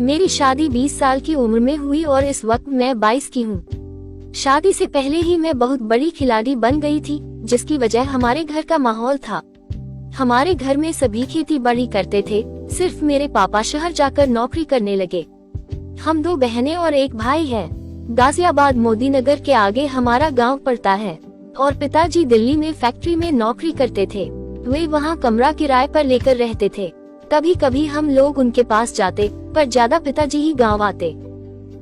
मेरी शादी 20 साल की उम्र में हुई और इस वक्त मैं 22 की हूँ। शादी से पहले ही मैं बहुत बड़ी खिलाड़ी बन गई थी, जिसकी वजह हमारे घर का माहौल था। हमारे घर में सभी खेती बाड़ी करते थे, सिर्फ मेरे पापा शहर जाकर नौकरी करने लगे। हम 2 बहनें और 1 भाई है। गाजियाबाद मोदी नगर के आगे हमारा गांव पड़ता है और पिताजी दिल्ली में फैक्ट्री में नौकरी करते थे। वे वहां कमरा किराए पर लेकर रहते थे। कभी कभी हम लोग उनके पास जाते, पर ज्यादा पिताजी ही गांव आते।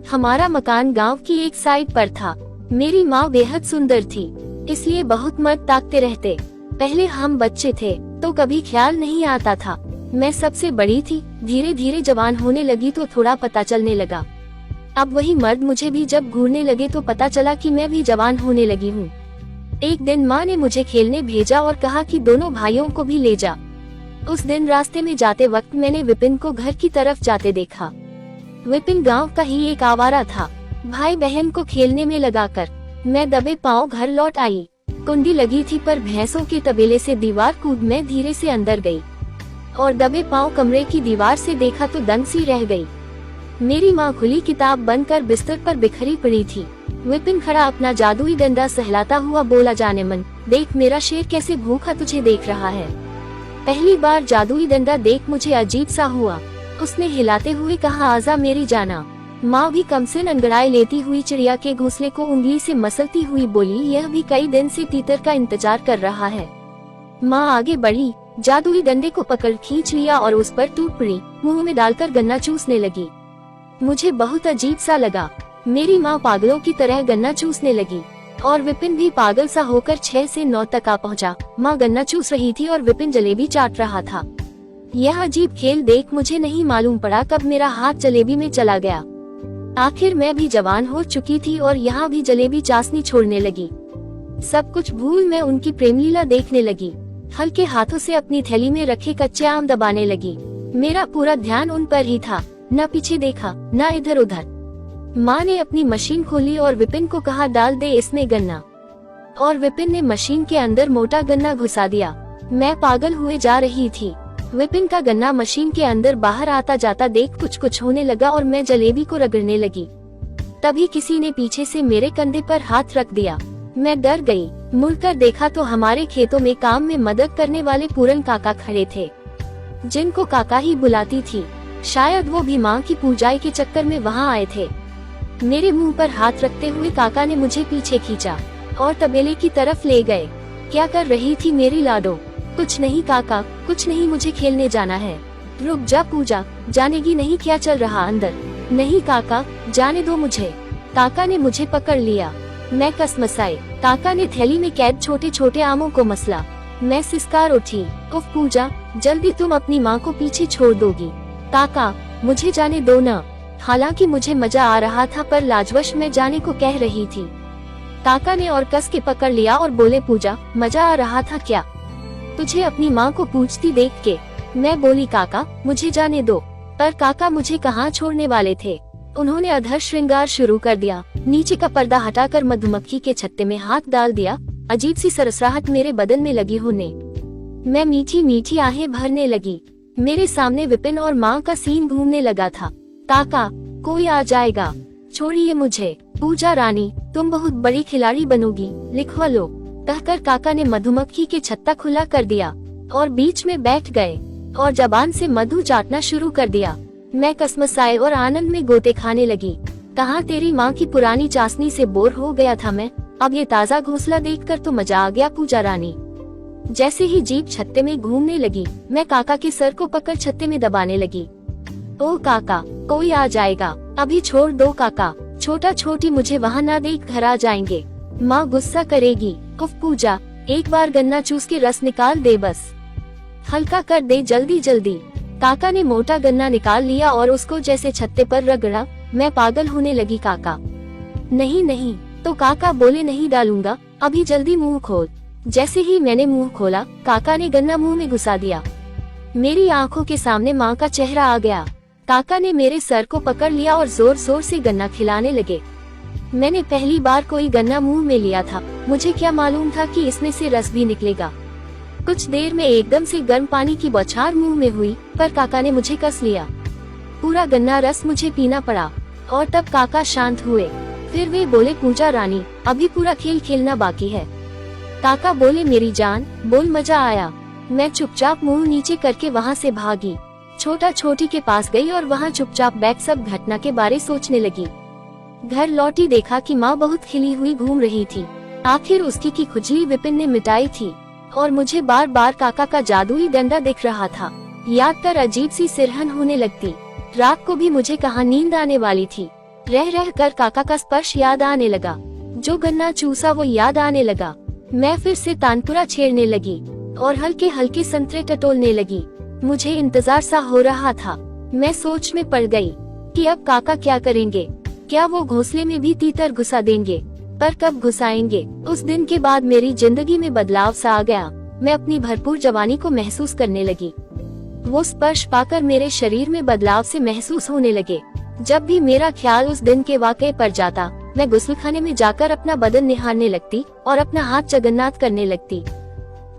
हमारा मकान गांव की एक साइड पर था। मेरी माँ बेहद सुंदर थी, इसलिए बहुत मर्द ताकते रहते। पहले हम बच्चे थे तो कभी ख्याल नहीं आता था। मैं सबसे बड़ी थी। धीरे धीरे जवान होने लगी तो थोड़ा पता चलने लगा। अब वही मर्द मुझे भी जब घूरने लगे तो पता चला कि मैं भी जवान होने लगी हूँ। एक दिन माँ ने मुझे खेलने भेजा और कहा कि दोनों भाइयों को भी ले जा। उस दिन रास्ते में जाते वक्त मैंने विपिन को घर की तरफ जाते देखा। विपिन गांव का ही एक आवारा था। भाई बहन को खेलने में लगाकर मैं दबे पांव घर लौट आई। कुंडी लगी थी, पर भैंसों के तबेले से दीवार कूद मैं धीरे से अंदर गई और दबे पांव कमरे की दीवार से देखा तो दंग सी रह गई। मेरी माँ खुली किताब बंद कर बिस्तर पर बिखरी पड़ी थी। विपिन खड़ा अपना जादुई डंडा सहलाता हुआ बोला, जाने मन, देख मेरा शेर कैसे भूखा तुझे देख रहा है। पहली बार जादुई डंडा देख मुझे अजीब सा हुआ। उसने हिलाते हुए कहा, आजा मेरी जाना। माँ भी कम से अंगड़ाई लेती हुई चिड़िया के घोंसले को उंगली से मसलती हुई बोली, यह भी कई दिन से तीतर का इंतजार कर रहा है। माँ आगे बढ़ी, जादुई डंडे को पकड़ खींच लिया और उस पर टूट पड़ी। मुंह में डालकर गन्ना चूसने लगी। मुझे बहुत अजीब सा लगा। मेरी माँ पागलों की तरह गन्ना चूसने लगी और विपिन भी पागल सा होकर 6 से 9 तक आ पहुँचा। माँ गन्ना चूस रही थी और विपिन जलेबी चाट रहा था। यह अजीब खेल देख मुझे नहीं मालूम पड़ा कब मेरा हाथ जलेबी में चला गया। आखिर मैं भी जवान हो चुकी थी और यहाँ भी जलेबी चासनी छोड़ने लगी। सब कुछ भूल मैं उनकी प्रेमलीला देखने लगी। हल्के हाथों से अपनी थैली में रखे कच्चे आम दबाने लगी। मेरा पूरा ध्यान उन पर ही था, न पीछे देखा न इधर उधर। माँ ने अपनी मशीन खोली और विपिन को कहा, डाल दे इसमें गन्ना। और विपिन ने मशीन के अंदर मोटा गन्ना घुसा दिया। मैं पागल हुए जा रही थी। विपिन का गन्ना मशीन के अंदर बाहर आता जाता देख कुछ कुछ होने लगा और मैं जलेबी को रगड़ने लगी। तभी किसी ने पीछे से मेरे कंधे पर हाथ रख दिया। मैं डर गई। मुड़कर देखा तो हमारे खेतों में काम में मदद करने वाले पूरन काका खड़े थे, जिनको काका ही बुलाती थी। शायद वो भी माँ की पूजाई के चक्कर में वहाँ आए थे। मेरे मुंह पर हाथ रखते हुए काका ने मुझे पीछे खींचा और तबेले की तरफ ले गए। क्या कर रही थी मेरी लाडो? कुछ नहीं काका, कुछ नहीं, मुझे खेलने जाना है। रुक जा पूजा, जानेगी नहीं क्या चल रहा अंदर? नहीं काका, जाने दो मुझे। काका ने मुझे पकड़ लिया। मैं कसमसाई। काका ने थैली में कैद छोटे छोटे आमों को मसला। मैं सिसकार उठी, उफ पूजा, जल्दी तुम अपनी माँ को पीछे छोड़ दोगी। काका, मुझे जाने दो न। हालांकि मुझे मजा आ रहा था, पर लाजवश मैं जाने को कह रही थी। काका ने और कस के पकड़ लिया और बोले, पूजा मजा आ रहा था क्या तुझे अपनी माँ को पूछती देख के? मैं बोली, काका मुझे जाने दो। पर काका मुझे कहाँ छोड़ने वाले थे। उन्होंने अधर श्रृंगार शुरू कर दिया। नीचे का पर्दा हटाकर मधुमक्खी के छत्ते में हाथ डाल दिया। अजीब सी सरसराहट मेरे बदन में लगी होने। मैं मीठी मीठी आहें भरने लगी। मेरे सामने विपिन और माँ का सीन घूमने लगा था। काका, कोई आ जाएगा, छोड़िए मुझे। पूजा रानी, तुम बहुत बड़ी खिलाड़ी बनोगी, लिखवा लो। कहकर काका ने मधुमक्खी के छत्ता खुला कर दिया और बीच में बैठ गए और जबान से मधु चाटना शुरू कर दिया। मैं कसमसाए और आनंद में गोते खाने लगी। कहाँ तेरी माँ की पुरानी चाशनी से बोर हो गया था मैं। अब ये ताज़ा घोंसला देखकर तो मजा आ गया पूजा रानी। जैसे ही जीप छत्ते में घूमने लगी, मैं काका के सर को पकड़ छत्ते में दबाने लगी। ओ काका, कोई आ जाएगा, अभी छोड़ दो काका। छोटा छोटी मुझे वहाँ ना देख, घर आ जाएंगे, माँ गुस्सा करेगी। उफ पूजा, एक बार गन्ना चूस के रस निकाल दे, बस हल्का कर दे जल्दी जल्दी। काका ने मोटा गन्ना निकाल लिया और उसको जैसे छत्ते पर रगड़ा। मैं पागल होने लगी। काका, नहीं नहीं। तो काका बोले, नहीं डालूंगा, अभी जल्दी मुंह खोल। जैसे ही मैंने मुंह खोला, काका ने गन्ना मुंह में घुसा दिया। मेरी आंखों के सामने माँ का चेहरा आ गया। काका ने मेरे सर को पकड़ लिया और जोर जोर से गन्ना खिलाने लगे। मैंने पहली बार कोई गन्ना मुंह में लिया था। मुझे क्या मालूम था कि इसमें से रस भी निकलेगा। कुछ देर में एकदम से गर्म पानी की बौछार मुंह में हुई, पर काका ने मुझे कस लिया। पूरा गन्ना रस मुझे पीना पड़ा और तब काका शांत हुए। फिर वे बोले, पूजा रानी, अभी पूरा खेल खेलना बाकी है। काका बोले, मेरी जान बोल, मजा आया। मैं चुपचाप मुंह नीचे करके वहाँ से भागी। छोटा छोटी के पास गई और वहाँ चुपचाप बैठ सब घटना के बारे सोचने लगी। घर लौटी देखा कि माँ बहुत खिली हुई घूम रही थी। आखिर उसकी की खुजली विपिन ने मिटाई थी और मुझे बार बार काका का जादुई डंडा दिख रहा था। याद कर अजीब सी सिरहन होने लगती। रात को भी मुझे कहाँ नींद आने वाली थी। रह रह कर काका का स्पर्श याद आने लगा। जो गन्ना चूसा वो याद आने लगा। मैं फिर से तानपुरा छेड़ने लगी और हल्के हल्के संतरे टटोलने लगी। मुझे इंतजार सा हो रहा था। मैं सोच में पड़ गई कि अब काका क्या करेंगे। क्या वो घोंसले में भी तीतर घुसा देंगे? पर कब घुसाएंगे? उस दिन के बाद मेरी जिंदगी में बदलाव सा आ गया। मैं अपनी भरपूर जवानी को महसूस करने लगी। वो स्पर्श पाकर मेरे शरीर में बदलाव से महसूस होने लगे। जब भी मेरा ख्याल उस दिन के वाकये पर जाता, मैं गुस्लखाने में जाकर अपना बदन निहारने लगती और अपना हाथ जगन्नाथ करने लगती।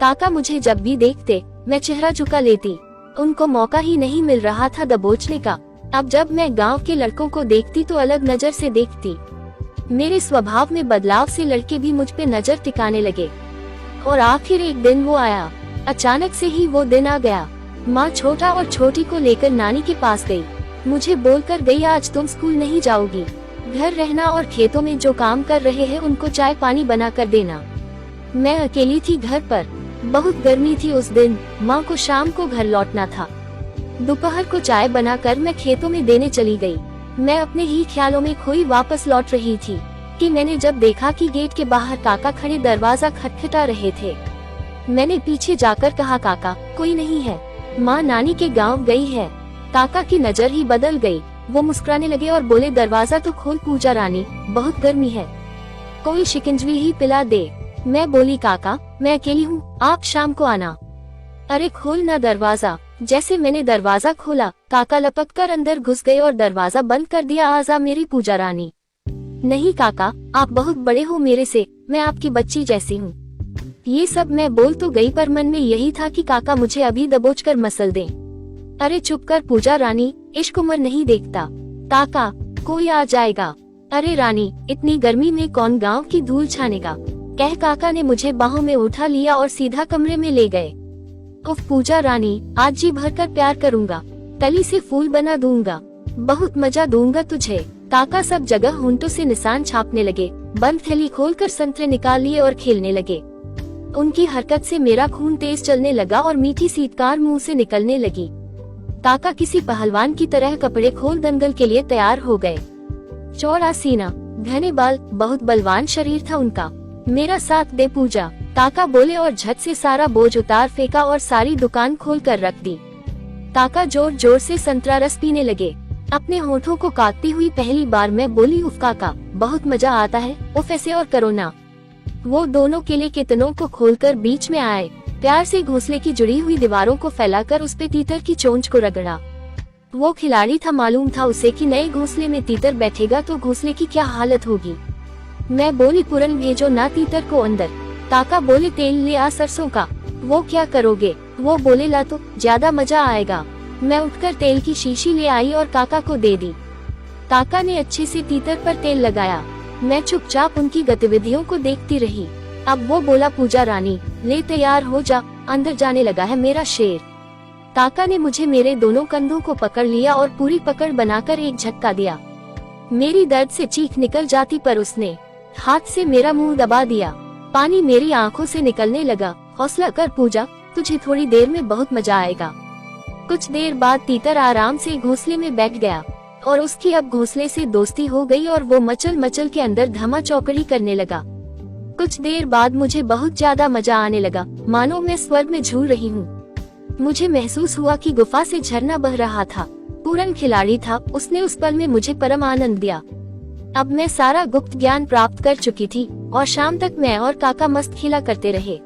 काका मुझे जब भी देखते, मैं चेहरा झुका लेती। उनको मौका ही नहीं मिल रहा था दबोचने का। अब जब मैं गांव के लड़कों को देखती तो अलग नजर से देखती। मेरे स्वभाव में बदलाव से लड़के भी मुझ पे नजर टिकाने लगे। और आखिर एक दिन वो आया। अचानक से ही वो दिन आ गया। माँ छोटा और छोटी को लेकर नानी के पास गई। मुझे बोलकर गई, आज तुम स्कूल नहीं जाओगी, घर रहना और खेतों में जो काम कर रहे हैं उनको चाय पानी बना कर देना। मैं अकेली थी घर पर। बहुत गर्मी थी उस दिन। माँ को शाम को घर लौटना था। दोपहर को चाय बनाकर मैं खेतों में देने चली गई। मैं अपने ही ख्यालों में खोई वापस लौट रही थी कि मैंने जब देखा कि गेट के बाहर काका खड़े दरवाजा खटखटा रहे थे। मैंने पीछे जाकर कहा, काका कोई नहीं है, माँ नानी के गांव गई है। काका की नजर ही बदल गई। वो मुस्कुराने लगे और बोले, दरवाजा तो खोल पूजा रानी, बहुत गर्मी है, कोई शिकंजवी ही पिला दे। मैं बोली, काका मैं अकेली हूँ, आप शाम को आना। अरे खोल ना दरवाजा। जैसे मैंने दरवाजा खोला, काका लपक कर अंदर घुस गए और दरवाजा बंद कर दिया। आजा मेरी पूजा रानी। नहीं काका, आप बहुत बड़े हो मेरे से, मैं आपकी बच्ची जैसी हूँ। ये सब मैं बोल तो गई पर मन में यही था कि काका मुझे अभी दबोच कर मसल दें। अरे चुप कर पूजा रानी, इश्क उम्र नहीं देखता। काका कोई आ जाएगा। अरे रानी, इतनी गर्मी में कौन गांव की धूल छानेगा। कह काका ने मुझे बाहों में उठा लिया और सीधा कमरे में ले गए। उफ पूजा रानी, आज जी भर कर प्यार करूंगा, कली से फूल बना दूंगा, बहुत मजा दूंगा तुझे। काका सब जगह होंठों से निशान छापने लगे। बंद थैली खोलकर संतरे निकाल लिए और खेलने लगे। उनकी हरकत से मेरा खून तेज चलने लगा और मीठी सीतकार मुंह से निकलने लगी। काका किसी पहलवान की तरह कपड़े खोल दंगल के लिए तैयार हो गए। चौड़ा सीना, घने बाल, बहुत बलवान शरीर था उनका। मेरा साथ दे पूजा, काका बोले और झट से सारा बोझ उतार फेंका और सारी दुकान खोल कर रख दी। काका जोर जोर से संतरा रस पीने लगे। अपने होठों को काटती हुई पहली बार मैं बोली, उफ काका बहुत मजा आता है, उफ ऐसे और करो ना। वो दोनों केले के तनों को खोलकर बीच में आए। प्यार से घोंसले की जुड़ी हुई दीवारों को फैलाकर उस पे तीतर की चोंच को रगड़ा। वो खिलाड़ी था, मालूम था उसे कि नए घोंसले में तीतर बैठेगा तो घोंसले की क्या हालत होगी। मैं बोली, पुरन भेजो ना तीतर को अंदर। काका बोले, तेल ले आ सरसों का। वो क्या करोगे? वो बोले, ला तो ज्यादा मजा आएगा। मैं उठकर तेल की शीशी ले आई और काका को दे दी। काका ने अच्छे से तीतर पर तेल लगाया। मैं चुपचाप उनकी गतिविधियों को देखती रही। अब वो बोला, पूजा रानी ले तैयार हो जा, अंदर जाने लगा है मेरा शेर। काका ने मुझे मेरे दोनों कंधों को पकड़ लिया और पूरी पकड़ बनाकर एक झटका दिया। मेरी दर्द से चीख निकल जाती पर उसने हाथ से मेरा मुंह दबा दिया। पानी मेरी आंखों से निकलने लगा। हौसला कर पूजा, तुझे थोड़ी देर में बहुत मजा आएगा। कुछ देर बाद तीतर आराम से घोंसले में बैठ गया और उसकी अब घोंसले से दोस्ती हो गई और वो मचल मचल के अंदर धमा चौकड़ी करने लगा। कुछ देर बाद मुझे बहुत ज्यादा मजा आने लगा, मानो मैं स्वर्ग में झूल रही हूँ। मुझे महसूस हुआ कि गुफा से झरना बह रहा था। पूरन खिलाड़ी था, उसने उस पल में मुझे परम आनंद दिया। अब मैं सारा गुप्त ज्ञान प्राप्त कर चुकी थी और शाम तक मैं और काका मस्त खेला करते रहे।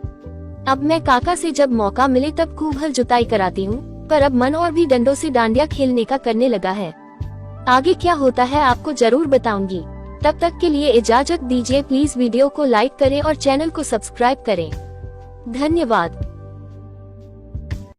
अब मैं काका से जब मौका मिले तब खूब हल जुताई कराती हूँ, पर अब मन और भी डंडों से डांडिया खेलने का करने लगा है। आगे क्या होता है आपको जरूर बताऊंगी। तब तक के लिए इजाजत दीजिए। प्लीज वीडियो को लाइक करें और चैनल को सब्सक्राइब करें। धन्यवाद।